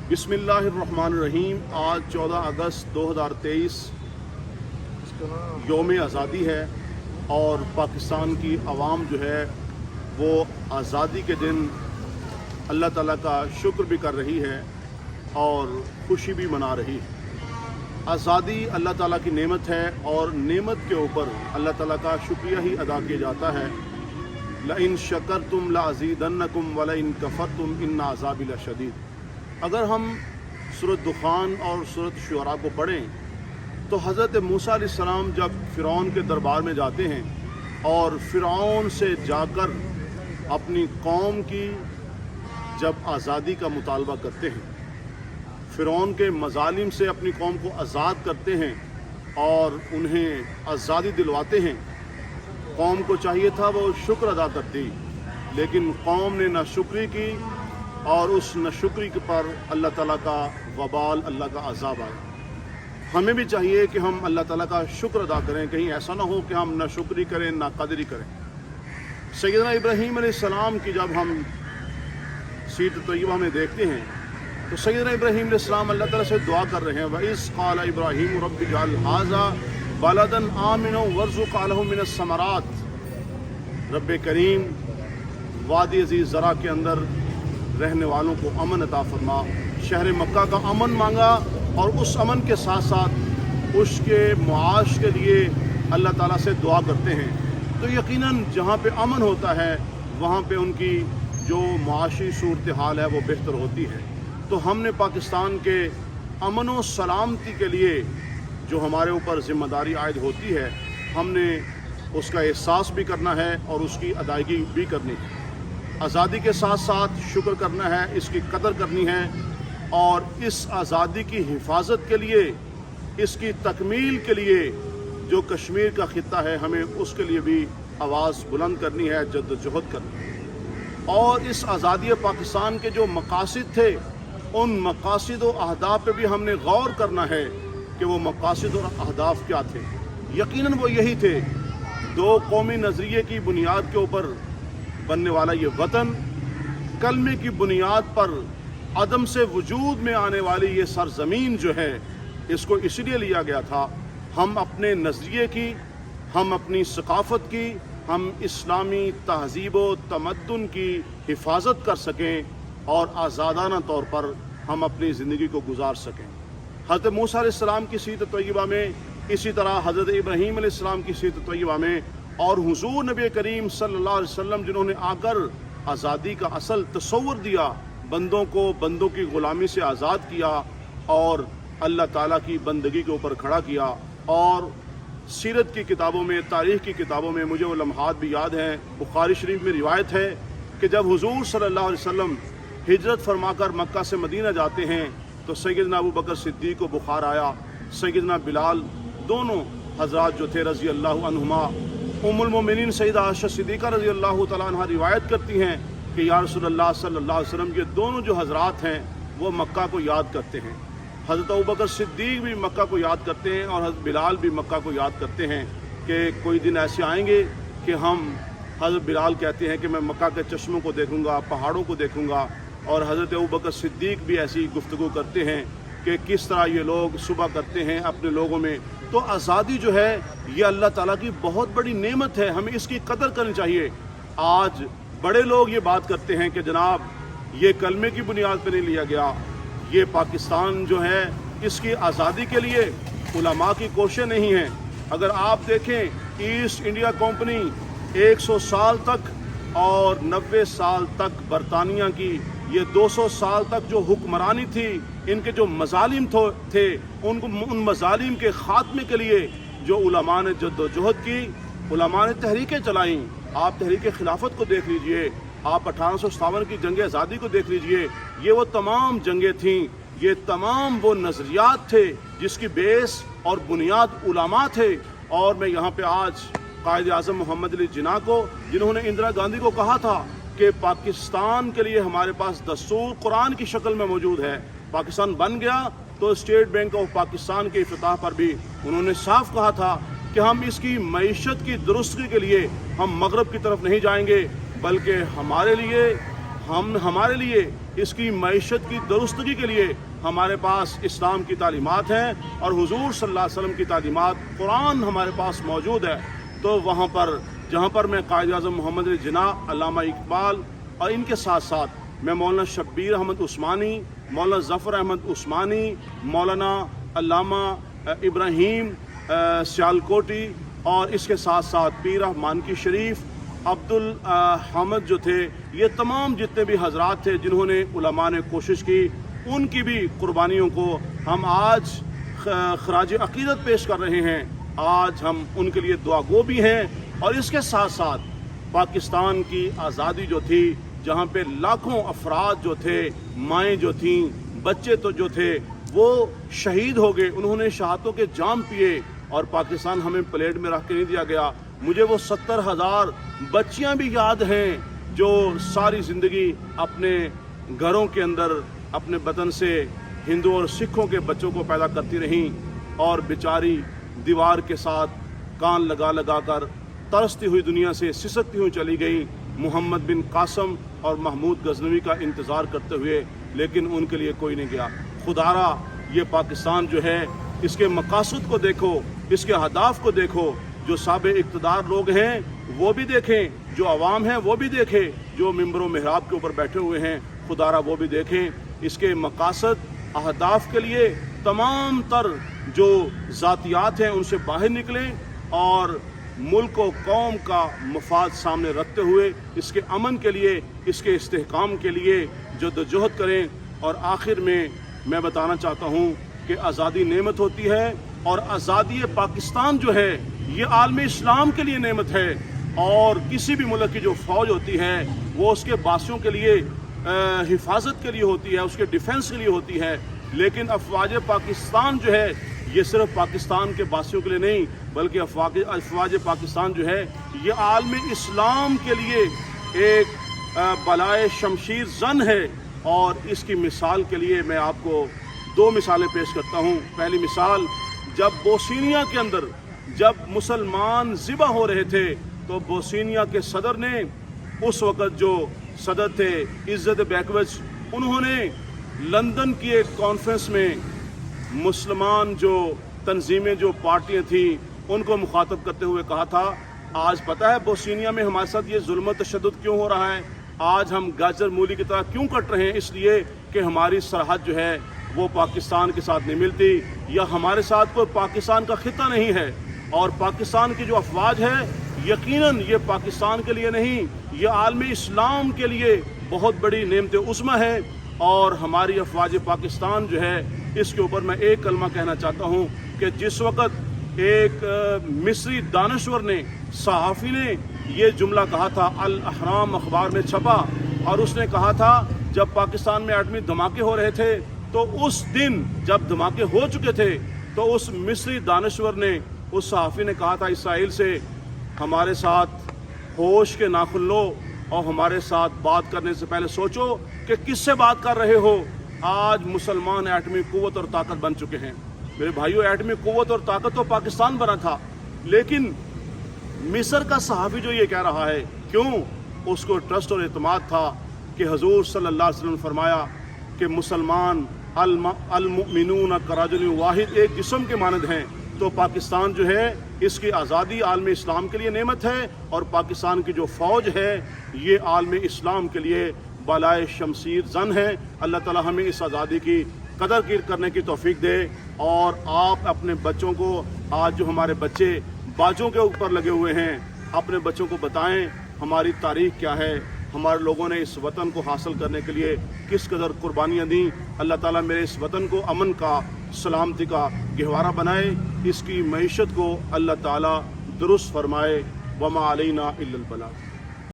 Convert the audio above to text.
बिस्मिल्लाहिर्रहमानिर्रहीम। आज 14 अगस्त 2023 यौम आज़ादी है और पाकिस्तान की आवाम जो है वो आज़ादी के दिन अल्लाह ताला का शुक्र भी कर रही है और खुशी भी मना रही है। आज़ादी अल्लाह ताला की नेमत है और नेमत के ऊपर अल्लाह ताला का शुक्रिया ही अदा किया जाता है। लइन शकरतुम लअज़ीदन्नकुम वलइन कफरतुम इन्न अज़ाबी लशदीद। अगर हम सूरत दुखान और सूरत शुअरा को पढ़ें तो हज़रत मूसा अलैहिस्सलाम जब फ़िरौन के दरबार में जाते हैं और फ़िरौन से जाकर अपनी कौम की जब आज़ादी का मुतालबा करते हैं, फ़िरौन के मज़ालिम से अपनी कौम को आज़ाद करते हैं और उन्हें आज़ादी दिलवाते हैं। कौम को चाहिए था वो शुक्र अदा करती, लेकिन कौम ने नाशुक्री की और उस नाशुक्री पर अल्लाह ताला का वबाल, अल्लाह का अज़ाब आया। हमें भी चाहिए कि हम अल्लाह ताला का शुक्र अदा करें, कहीं ऐसा ना हो कि हम नाशुक्री करें, नाक़दरी करें। सैयदना इब्राहीम अलैहिस्सलाम की जब हम सीरत तय्यबा में देखते हैं तो सैयदना इब्राहीम अलैहिस्सलाम अल्लाह ताला से दुआ कर रहे हैं, वइज़ क़ाल इब्राहीम रब्बि जअल हाज़ा बलदन आमिना वरज़ुक़ अलहु मिनस समरात। रब्बे करीम, वादी अज़ीज़ ज़रा के अंदर रहने वालों को अमन अता फरमा। शहर मक्का का अमन मांगा और उस अमन के साथ साथ उसके मुआश के लिए अल्लाह ताला से दुआ करते हैं। तो यकीनन जहाँ पे अमन होता है वहाँ पे उनकी जो मुआशी सूरत हाल है वो बेहतर होती है। तो हमने पाकिस्तान के अमन व सलामती के लिए जो हमारे ऊपर ज़िम्मेदारी आयद होती है, हमने उसका एहसास भी करना है और उसकी अदायगी भी करनी है। आज़ादी के साथ साथ शुक्र करना है, इसकी कदर करनी है और इस आज़ादी की हिफाजत के लिए, इसकी तकमील के लिए जो कश्मीर का ख़ित्ता है, हमें उसके लिए भी आवाज़ बुलंद करनी है, जद्दोजहद करनी है। और इस आज़ादी पाकिस्तान के जो मकासद थे, उन मकासद व अहदाफ पे भी हमने गौर करना है कि वो मकासद और अहदाफ क्या थे। यकीनन वो यही थे, दो कौमी नज़रिए की बुनियाद के ऊपर बनने वाला ये वतन, कलमे की बुनियाद पर अदम से वजूद में आने वाली ये सरजमीन जो है, इसको इसलिए लिया गया था हम अपने नज़रिए की, हम अपनी सकाफ़त की, हम इस्लामी तहज़ीब व तमद्दुन की हिफाजत कर सकें और आज़ादाना तौर पर हम अपनी ज़िंदगी को गुजार सकें। हज़रत मूसा अलैहिस्सलाम की सीरत तय्यबा में, इसी तरह हज़रत इब्राहीम अलैहिस्सलाम की सीरत तय्यबा में और हुज़ूर नबी करीम सल्लल्लाहु अलैहि वसल्लम जिन्होंने आकर आज़ादी का असल तसव्वुर दिया, बंदों को बंदों की ग़ुलामी से आज़ाद किया और अल्लाह ताला की बंदगी के ऊपर खड़ा किया। और सीरत की किताबों में, तारीख़ की किताबों में मुझे वो लम्हात भी याद हैं। बुखारी शरीफ में रिवायत है कि जब हुज़ूर सल्लल्लाहु अलैहि वसल्लम हिजरत फरमाकर मक्का से मदीना जाते हैं तो सैयदना अबू बकर सिद्दीक़ को बुखार आया। सैयदना बिलाल, दोनों हज़रात जो थे रज़ी अल्लाहु अन्हुमा, उम्मुल मोमिनीन सैयदा आयशा सिद्दीक़ा रज़ी अल्लाहु तआला अन्हा रिवायत करती हैं कि या रसूलल्लाह सल्लल्लाहु अलैहि वसल्लम, ये दोनों जो हज़रात हैं वो मक्का को याद करते हैं। हज़रत अबू बकर सिद्दीक़ भी मक्का को याद करते हैं और हज़रत बिलाल भी मक्का को याद करते हैं कि कोई दिन ऐसे आएंगे कि हम, हज़रत बिलाल कहते हैं कि मैं मक्का के चश्मों को देखूँगा, पहाड़ों को देखूँगा, और हज़रत अबू बकर सिद्दीक़ भी ऐसी गुफ्तगू करते हैं कि किस तरह ये लोग सुबह करते हैं अपने लोगों में। तो आज़ादी जो है ये अल्लाह ताला की बहुत बड़ी नेमत है, हमें इसकी कदर करनी चाहिए। आज बड़े लोग ये बात करते हैं कि जनाब ये कलमे की बुनियाद पर नहीं लिया गया, ये पाकिस्तान जो है इसकी आज़ादी के लिए उलमा की कोशिश नहीं है। अगर आप देखें, ईस्ट इंडिया कंपनी 100 साल तक और 90 साल तक बरतानिया की, ये 200 साल तक जो हुक्मरानी थी, इनके जो मज़ालिम थे, उन मज़ालिम के ख़ात्मे के लिए जो उलमा ने जद्दोजहद की, उलमा ने तहरीकें चलाईं। आप तहरीक खिलाफत को देख लीजिए, आप 1857 की जंग आज़ादी को देख लीजिए, ये वो तमाम जंगें थीं, ये तमाम वो नज़रियात थे जिसकी बेस और बुनियाद उलमा थे। और मैं यहाँ पे आज कायद आज़म मोहम्मद अली जिन्ना को, जिन्होंने इंदिरा गांधी को कहा था कि पाकिस्तान के लिए हमारे पास दस्तूर कुरान की शक्ल में मौजूद है, पाकिस्तान बन गया तो स्टेट बैंक ऑफ पाकिस्तान के इफ्तिताह पर भी उन्होंने साफ कहा था कि हम इसकी मईशत की दुरुस्ती के लिए हम मगरब की तरफ नहीं जाएंगे, बल्कि हमारे लिए ہمارے لیے اس کی معیشت کی درستگی کے لیے ہمارے پاس اسلام کی تعلیمات ہیں اور حضور صلی اللہ علیہ وسلم کی تعلیمات قرآن ہمارے پاس موجود ہے. تو وہاں پر جہاں پر میں قائد اعظم محمد علی جناح، علامہ اقبال اور ان کے ساتھ ساتھ میں مولانا شبیر احمد عثمانی، مولانا ظفر احمد عثمانی، مولانا علامہ ابراہیم سیالکوٹی اور اس کے ساتھ ساتھ پیر مانکی شریف، عبد الحمد جو تھے، یہ تمام جتنے بھی حضرات تھے جنہوں نے علماء نے کوشش کی، ان کی بھی قربانیوں کو ہم آج خراج عقیدت پیش کر رہے ہیں. آج ہم ان کے لیے دعا گو بھی ہیں. اور اس کے ساتھ ساتھ پاکستان کی آزادی جو تھی، جہاں پہ لاکھوں افراد جو تھے، مائیں جو تھیں، بچے تو جو تھے وہ شہید ہو گئے، انہوں نے شہادتوں کے جام پیے اور پاکستان ہمیں پلیٹ میں رکھ کے نہیں دیا گیا. مجھے وہ 70,000 بچیاں بھی یاد ہیں جو ساری زندگی اپنے گھروں کے اندر اپنے وطن سے ہندو اور سکھوں کے بچوں کو پیدا کرتی رہیں اور بیچاری دیوار کے ساتھ کان لگا لگا کر ترستی ہوئی دنیا سے سسکتی ہوئی چلی گئیں، محمد بن قاسم اور محمود غزنوی کا انتظار کرتے ہوئے، لیکن ان کے لیے کوئی نہیں گیا. خدارا یہ پاکستان جو ہے، اس کے مقاصد کو دیکھو، اس کے اہداف کو دیکھو. جو سابق اقتدار لوگ ہیں وہ بھی دیکھیں، جو عوام ہیں وہ بھی دیکھیں، جو ممبر و محراب کے اوپر بیٹھے ہوئے ہیں خدارا وہ بھی دیکھیں. اس کے مقاصد اہداف کے لیے تمام تر جو ذاتیات ہیں ان سے باہر نکلیں اور ملک و قوم کا مفاد سامنے رکھتے ہوئے اس کے امن کے لیے، اس کے استحکام کے لیے جدوجہد کریں. اور آخر میں بتانا چاہتا ہوں کہ آزادی نعمت ہوتی ہے اور آزادی پاکستان جو ہے یہ عالم اسلام کے لیے نعمت ہے. اور کسی بھی ملک کی جو فوج ہوتی ہے وہ اس کے باسیوں کے لیے حفاظت کے لیے ہوتی ہے، اس کے ڈیفنس کے لیے ہوتی ہے. لیکن افواج پاکستان جو ہے یہ صرف پاکستان کے باسیوں کے لیے نہیں بلکہ افواج پاکستان جو ہے یہ عالم اسلام کے لیے ایک بلائے شمشیر زن ہے. اور اس کی مثال کے لیے میں آپ کو 2 مثالیں پیش کرتا ہوں. پہلی مثال، جب بوسنیا کے اندر جب مسلمان ذبح ہو رہے تھے تو بوسنیا کے صدر نے، اس وقت جو صدر تھے عزت بیکوچ، انہوں نے لندن کی ایک کانفرنس میں مسلمان جو تنظیمیں، جو پارٹیاں تھیں، ان کو مخاطب کرتے ہوئے کہا تھا، آج پتہ ہے بوسنیا میں ہمارے ساتھ یہ ظلم و تشدد کیوں ہو رہا ہے؟ آج ہم گاجر مولی کی طرح کیوں کٹ رہے ہیں؟ اس لیے کہ ہماری سرحد جو ہے وہ پاکستان کے ساتھ نہیں ملتی، یا ہمارے ساتھ کوئی پاکستان کا خطہ نہیں ہے. اور پاکستان کی جو افواج ہے یقیناً یہ پاکستان کے لیے نہیں، یہ عالم اسلام کے لیے بہت بڑی نعمت عظمی ہے. اور ہماری افواج پاکستان جو ہے اس کے اوپر میں ایک کلمہ کہنا چاہتا ہوں کہ جس وقت ایک مصری دانشور نے، صحافی نے یہ جملہ کہا تھا، الاہرام اخبار میں چھپا، اور اس نے کہا تھا جب پاکستان میں ایٹمی دھماکے ہو رہے تھے تو اس دن جب دھماکے ہو چکے تھے تو اس مصری دانشور نے، اس صحافی نے کہا تھا اسرائیل سے، ہمارے ساتھ ہوش کے ناخن لو اور ہمارے ساتھ بات کرنے سے پہلے سوچو کہ کس سے بات کر رہے ہو. آج مسلمان ایٹمی قوت اور طاقت بن چکے ہیں. میرے بھائیو، ایٹمی قوت اور طاقت تو پاکستان بنا تھا، لیکن مصر کا صحافی جو یہ کہہ رہا ہے، کیوں؟ اس کو ٹرسٹ اور اعتماد تھا کہ حضور صلی اللہ علیہ وسلم نے فرمایا کہ مسلمان المؤمنون کرجل واحد، ایک جسم کے مانند ہیں. تو پاکستان جو ہے اس کی آزادی عالم اسلام کے لیے نعمت ہے، اور پاکستان کی جو فوج ہے یہ عالم اسلام کے لیے بالائے شمشیر زن ہے. اللہ تعالی ہمیں اس آزادی کی قدر کرنے کی توفیق دے. اور آپ اپنے بچوں کو، آج جو ہمارے بچے باجوں کے اوپر لگے ہوئے ہیں، اپنے بچوں کو بتائیں ہماری تاریخ کیا ہے، ہمارے لوگوں نے اس وطن کو حاصل کرنے کے لیے کس قدر قربانیاں دیں. اللہ تعالیٰ میرے اس وطن کو امن کا، سلامتی کا گہوارہ بنائے، اس کی معیشت کو اللہ تعالیٰ درست فرمائے. وما علینا الا البلاغ.